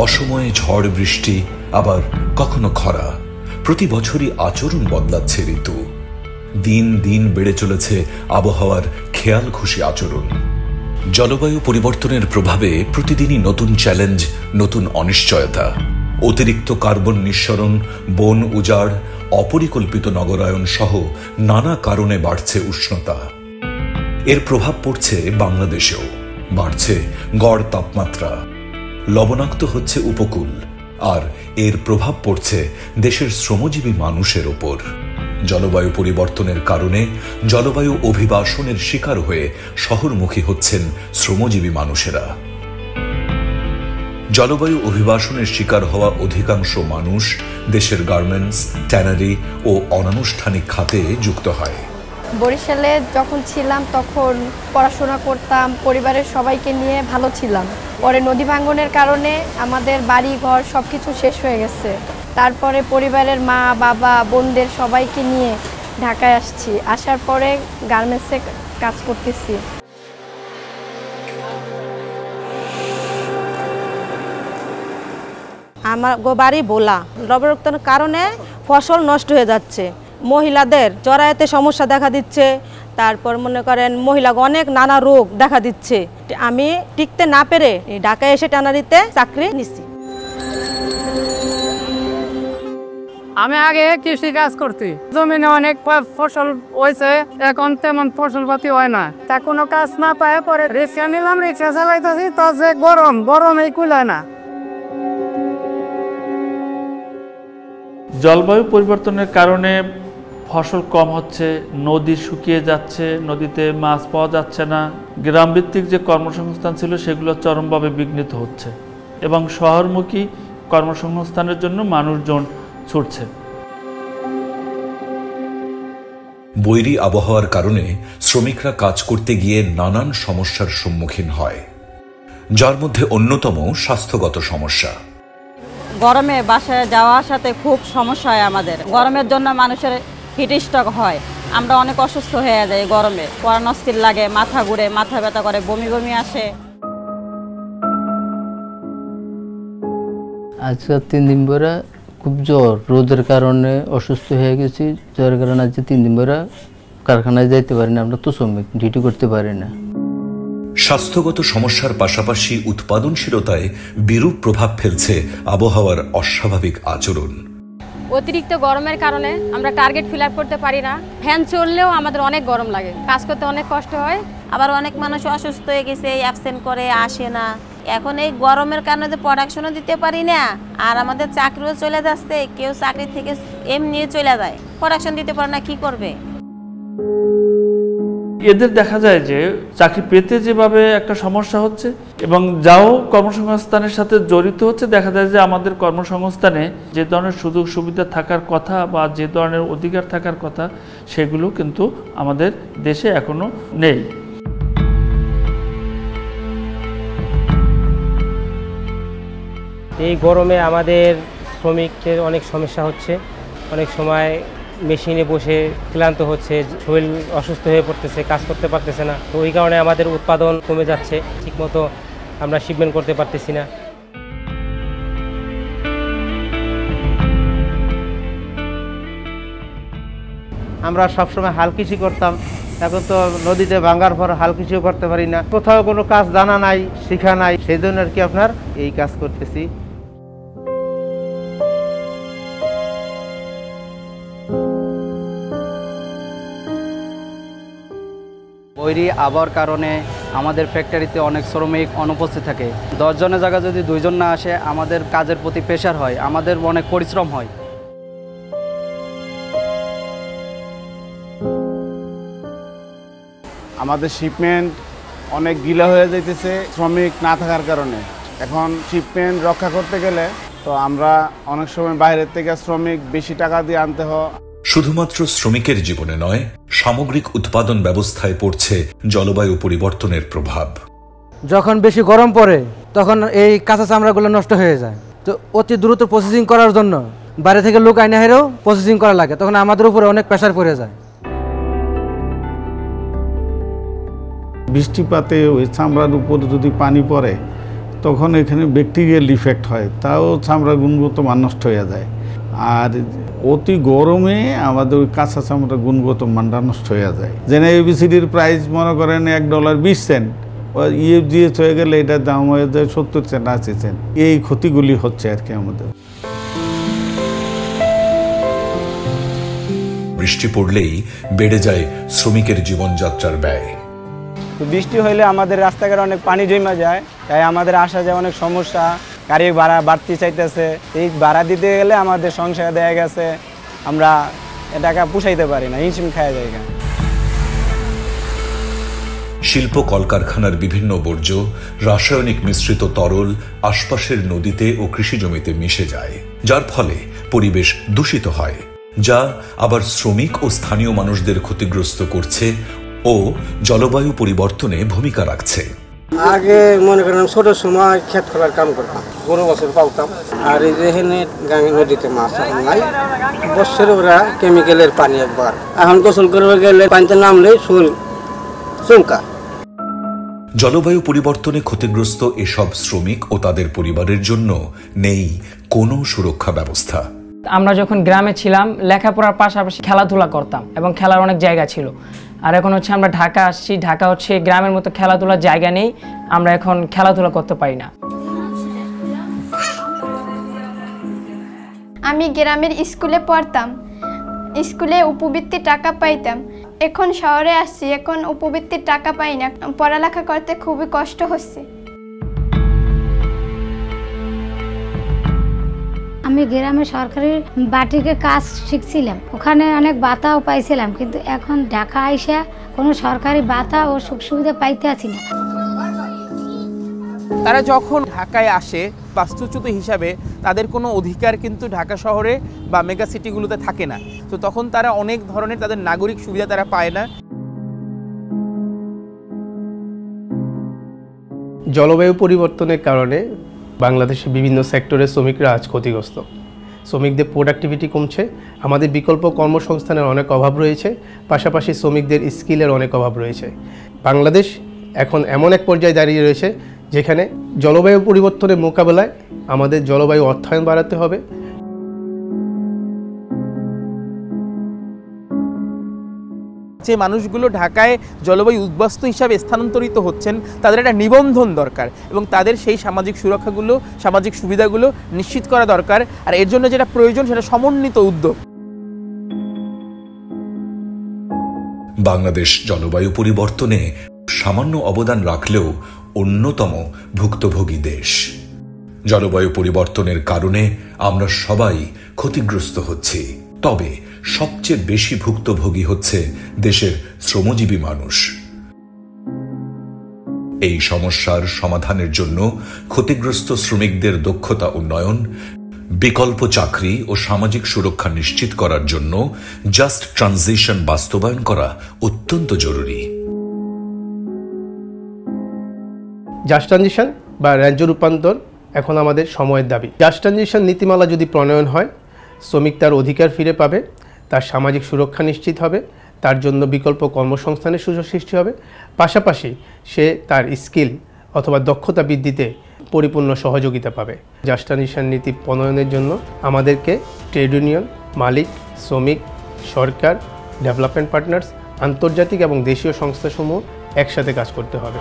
অসময়ে ঝড় বৃষ্টি, আবার কখনো খরা। প্রতি বছরই আচরণ বদলাচ্ছে ঋতু। দিন দিন বেড়ে চলেছে আবহাওয়ার খেয়াল খুশি আচরণ। জলবায়ু পরিবর্তনের প্রভাবে প্রতিদিনই নতুন চ্যালেঞ্জ, নতুন অনিশ্চয়তা। অতিরিক্ত কার্বন নিঃসরণ, বন উজাড়, অপরিকল্পিত নগরায়ন সহ নানা কারণে বাড়ছে উষ্ণতা। এর প্রভাব পড়ছে বাংলাদেশেও। বাড়ছে গড় তাপমাত্রা, লবণাক্ত হচ্ছে উপকূল, আর এর প্রভাব পড়ছে দেশের শ্রমজীবী মানুষের ওপর। জলবায়ু পরিবর্তনের কারণে জলবায়ু অভিবাসনের শিকার হয়ে শহরমুখী হচ্ছেন শ্রমজীবী মানুষেরা। জলবায়ু অভিবাসনের শিকার হওয়া অধিকাংশ মানুষ দেশের গার্মেন্টস, ট্যানারি ও অনানুষ্ঠানিক খাতে যুক্ত হয়। বরিশালে যখন ছিলাম তখন পড়াশোনা করতাম, পরিবারের সবাইকে নিয়ে ভালো ছিলাম। পরে নদী ভাঙ্গনের কারণে আমাদের বাড়ি ঘর সবকিছু শেষ হয়ে গেছে। তারপরে পরিবারের মা বাবা বোনদের সবাইকে নিয়ে ঢাকায় আসছি। আসার পরে গার্মেন্টসে কাজ করতেছি। আমার বাড়ি বোলা, লবণাক্তর কারণে ফসল নষ্ট হয়ে যাচ্ছে। মহিলাদের জরায়ুতে সমস্যা দেখা দিচ্ছে। তারপর মনে করেন মহিলা অনেক নানা রোগ দেখা দিচ্ছে। আমি টিকতে না পেরে ঢাকায় এসে ট্যানারিতে চাকরি নিছি। আমি আগে কৃষি কাজ করছি, জমিনে অনেক ফসল হয়েছে, এখন তেমন ফসল পাতি হয় না। তা কোনো কাজ না পায় পরে রিক্সা নিলাম, রিক্সা চালাইতেছি। তো যে গরম এই কুলায় না। জলবায়ু পরিবর্তনের কারণে ফসল কম হচ্ছে, নদী শুকিয়ে যাচ্ছে, নদীতে মাছ পাওয়া যাচ্ছে না। গ্রামভিত্তিক যে কর্মসংস্থান ছিল সেগুলো চরমভাবে বিঘ্নিত হচ্ছে এবং শহরমুখী কর্মসংস্থানের জন্য মানুষজন ছুটছে। বৈরী আবহাওয়ার কারণে শ্রমিকরা কাজ করতে গিয়ে নানান সমস্যার সম্মুখীন হয়, যার মধ্যে অন্যতম স্বাস্থ্যগত সমস্যা। গরমে বাসায় যাওয়া আসাতে খুব সমস্যা হয় আমাদের। গরমের জন্য মানুষের হিট স্ট্রোক হয়, আমরা অনেক অসুস্থ হয়ে যাই। গরমে পরান অস্থির লাগে, মাথা ঘুরে, মাথা ব্যথা করে, বমি বমি আসে। আজকে 3 দিন ধরে খুব জ্বর, রোদের কারণে অসুস্থ হয়ে গেছি। জ্বরের কারণে আজকে 3 দিন ধরে কারখানায় যাইতে পারি না, আমরা তো শ্রমিক, ডিউটি করতে পারি না। স্বাস্থ্যগত সমস্যার পাশাপাশি উৎপাদনশীলতায় বিরূপ প্রভাব ফেলছে আবহাওয়ার অস্বাভাবিক আচরণ। অতিরিক্ত গরমের কারণে আমরা টার্গেট ফিল আপ করতে পারি না। ফ্যান চললেও আমাদের অনেক গরম লাগে, কাজ করতে অনেক কষ্ট হয়। আবার অনেক মানুষ অসুস্থ হয়ে গেছে, অ্যাবসেন্ট করে আসে না। এখন এই গরমের কারণে যে প্রোডাকশনও দিতে পারি না, আর আমাদের চাকরিও চলে যাচ্ছে। কেউ চাকরি থেকে এমনি চলে যায়, প্রোডাকশন দিতে পারে না, কি করবে? এদের দেখা যায় যে চাকরি পেতে যেভাবে একটা সমস্যা হচ্ছে এবং যাও কর্মসংস্থানের সাথে জড়িত হচ্ছে, দেখা যায় যে আমাদের কর্মসংস্থানে যে ধরনের সুযোগ সুবিধা থাকার কথা বা যে ধরনের অধিকার থাকার কথা সেগুলো কিন্তু আমাদের দেশে এখনো নেই। এই গরমে আমাদের শ্রমিকদের অনেক সমস্যা হচ্ছে। অনেক সময় মেশিনে বসে ক্লান্ত হচ্ছে, শরীর অসুস্থ হয়ে পড়তেছে, কাজ করতে পারতেছে না। তো ওই কারণে আমাদের উৎপাদন কমে যাচ্ছে, ঠিকমতো আমরা শিপমেন্ট করতে পারতেছি না। আমরা সবসময় হাল কৃষি করতাম, এখন তো নদীতে ভাঙার পর হাল কৃষিও করতে পারি না। কোথাও কোনো কাজ জানা নাই, শেখা নাই, সেই জন্য আর কি আপনার এই কাজ করতেছি। বৈরী আবহাওয়ার কারণে আমাদের ফ্যাক্টরিতে অনেক শ্রমিক অনুপস্থিত থাকে। 10 জনের জায়গায় যদি 2 জন না আসে, আমাদের কাজের প্রতি প্রেশার হয়, আমাদের অনেক পরিশ্রম হয়। আমাদের শিপমেন্ট অনেক গিলা হয়ে যাইতেছে শ্রমিক না থাকার কারণে। এখন শিপমেন্ট রক্ষা করতে গেলে তো আমরা অনেক সময় বাইরের থেকে শ্রমিক বেশি টাকা দিয়ে আনতে হয়। শুধুমাত্র শ্রমিকের জীবনে নয়, সামগ্রিক উৎপাদন ব্যবস্থায় পড়ছে জলবায়ু পরিবর্তনের প্রভাব। যখন বেশি গরম পড়ে তখন এই কাঁচা চামড়াগুলো নষ্ট হয়ে যায়। তো অতি দ্রুত প্রসেসিং করার জন্য বাইরে থেকে লোক আইনা হেরেও প্রসেসিং করা লাগে, তখন আমাদের উপরে অনেক প্রেশার পড়ে যায়। বৃষ্টিপাতে ওই চামড়ার উপর যদি পানি পড়ে তখন এখানে ব্যাকটেরিয়াল ইফেক্ট হয়, তাও চামড়া গুণগত মান নষ্ট হয়ে যায়। আর অতি গরমে আমাদের ওই কাঁচা চামড়া গুণগত মানটা নষ্ট হয়ে যায়। যেন এবিসিডির প্রাইস মনে করেন $1.20, ইএফজিএস হয়ে গেলে এটার দাম হয়ে যায় 70 সেন্ট 80 সেন্ট। এই ক্ষতিগুলি হচ্ছে আর কি আমাদের। বৃষ্টি পড়লেই বেড়ে যায় শ্রমিকের জীবনযাত্রার ব্যয়। বৃষ্টি হইলে আমাদের রাস্তাঘাটে অনেক পানি জমে যায়, তাই আমাদের আসা যায় অনেক সমস্যা। গাড়ি ভাড়া বাড়তি চাইতেছে, এই ভাড়া দিতে গেলে আমাদের সংসার দেয়া গেছে আমরা টাকা পুষাইতে পারি না, হিমশিম খাওয়া যায়। শিল্প কলকারখানার বিভিন্ন বর্জ্য, রাসায়নিক মিশ্রিত তরল আশপাশের নদীতে ও কৃষি জমিতে মিশে যায়, যার ফলে পরিবেশ দূষিত হয়, যা আবার শ্রমিক ও স্থানীয় মানুষদের ক্ষতিগ্রস্ত করছে ও জলবায়ু পরিবর্তনে ভূমিকা রাখছে। আগে মনে করেন ছোট সময় ক্ষেত খোলার কাম করতাম, 15 বছর পাওতাম। আর এই যেখানে গাঙ্গে নদীতে মাছ এখন নাই, বছরে ওরা কেমিক্যালের পানি একবার। এখন গোসল করবে গেলে পানিতে নামলে শরীর চমকা। জলবায়ু পরিবর্তনে ক্ষতিগ্রস্ত এসব শ্রমিক ও তাদের পরিবারের জন্য নেই কোনো সুরক্ষা ব্যবস্থা। আমরা যখন গ্রামে ছিলাম লেখাপড়ার পাশাপাশি খেলাধুলা করতাম এবং খেলার অনেক জায়গা ছিল। আর এখন হচ্ছে আমরা ঢাকা আসছি, ঢাকা হচ্ছে গ্রামের মতো খেলাধুলার জায়গা নেই, আমরা এখন খেলাধুলা করতে পারি না। আমি গ্রামের স্কুলে পড়তাম, স্কুলে উপবৃত্তির টাকা পাইতাম। এখন শহরে আসছি, এখন উপবৃত্তির টাকা পাই না, পড়ালেখা করতে খুবই কষ্ট হচ্ছে। আমি গ্রামে সরকারি বাটিকে কাজ শিখছিলাম, ওখানে অনেক বাতাও পাইছিলাম, কিন্তু এখন ঢাকা আইসা কোনো সরকারি বাতা ও সুখ সুবিধা পাইতে আছি না। তারা যখন ঢাকায় আসে বাস্তুচ্যুত হিসাবে তাদের কোনো অধিকার কিন্তু ঢাকা শহরে বা মেগা সিটিগুলোতে থাকে না, তো তখন তারা অনেক ধরনের তাদের নাগরিক সুবিধা তারা পায় না। জলবায়ু পরিবর্তনের কারণে বাংলাদেশে বিভিন্ন সেক্টরের শ্রমিকরা আজ ক্ষতিগ্রস্ত। শ্রমিকদের প্রোডাক্টিভিটি কমছে, আমাদের বিকল্প কর্মসংস্থানের অনেক অভাব রয়েছে, পাশাপাশি শ্রমিকদের স্কিলের অনেক অভাব রয়েছে। বাংলাদেশ এখন এমন এক পর্যায়ে দাঁড়িয়ে রয়েছে যেখানে জলবায়ু পরিবর্তনের মোকাবেলায় আমাদের জলবায়ু অর্থায়ন বাড়াতে হবে। যে মানুষগুলো ঢাকায় জলবায়ু উদ্বাস্তু হিসাবে স্থানান্তরিত হচ্ছেন তাদের একটা নিবন্ধন দরকার এবং তাদের সেই সামাজিক সুরক্ষাগুলো, সামাজিক সুবিধাগুলো নিশ্চিত করা দরকার। আর এর জন্য যেটা প্রয়োজন সেটা সমন্বিত উদ্যোগ। বাংলাদেশ জলবায়ু পরিবর্তনে সামান্য অবদান রাখলেও অন্যতম ভুক্তভোগী দেশ। জলবায়ু পরিবর্তনের কারণে আমরা সবাই ক্ষতিগ্রস্ত হচ্ছি, তবে সবচেয়ে বেশি ভুক্তভোগী হচ্ছে দেশের শ্রমজীবী মানুষ। এই সমস্যার সমাধানের জন্য ক্ষতিগ্রস্ত শ্রমিকদের দক্ষতা উন্নয়ন, বিকল্প চাকরি ও সামাজিক সুরক্ষা নিশ্চিত করার জন্য জাস্ট ট্রানজিশন বাস্তবায়ন করা অত্যন্ত জরুরি। জাস্ট ট্রানজিশন বা ন্যায্য রূপান্তর এখন আমাদের সময়ের দাবি। জাস্ট ট্রানজিশন নীতিমালা যদি প্রণয়ন হয়, শ্রমিক তার অধিকার ফিরে পাবে, তার সামাজিক সুরক্ষা নিশ্চিত হবে, তার জন্য বিকল্প কর্মসংস্থানের সুযোগ সৃষ্টি হবে, পাশাপাশি সে তার স্কিল অথবা দক্ষতা বৃদ্ধিতে পরিপূর্ণ সহযোগিতা পাবে। জাস্ট ট্রানজিশন নীতি প্রণয়নের জন্য আমাদেরকে ট্রেড ইউনিয়ন, মালিক, শ্রমিক, সরকার, ডেভেলপমেন্ট পার্টনার্স, আন্তর্জাতিক এবং দেশীয় সংস্থাসমূহ একসাথে কাজ করতে হবে।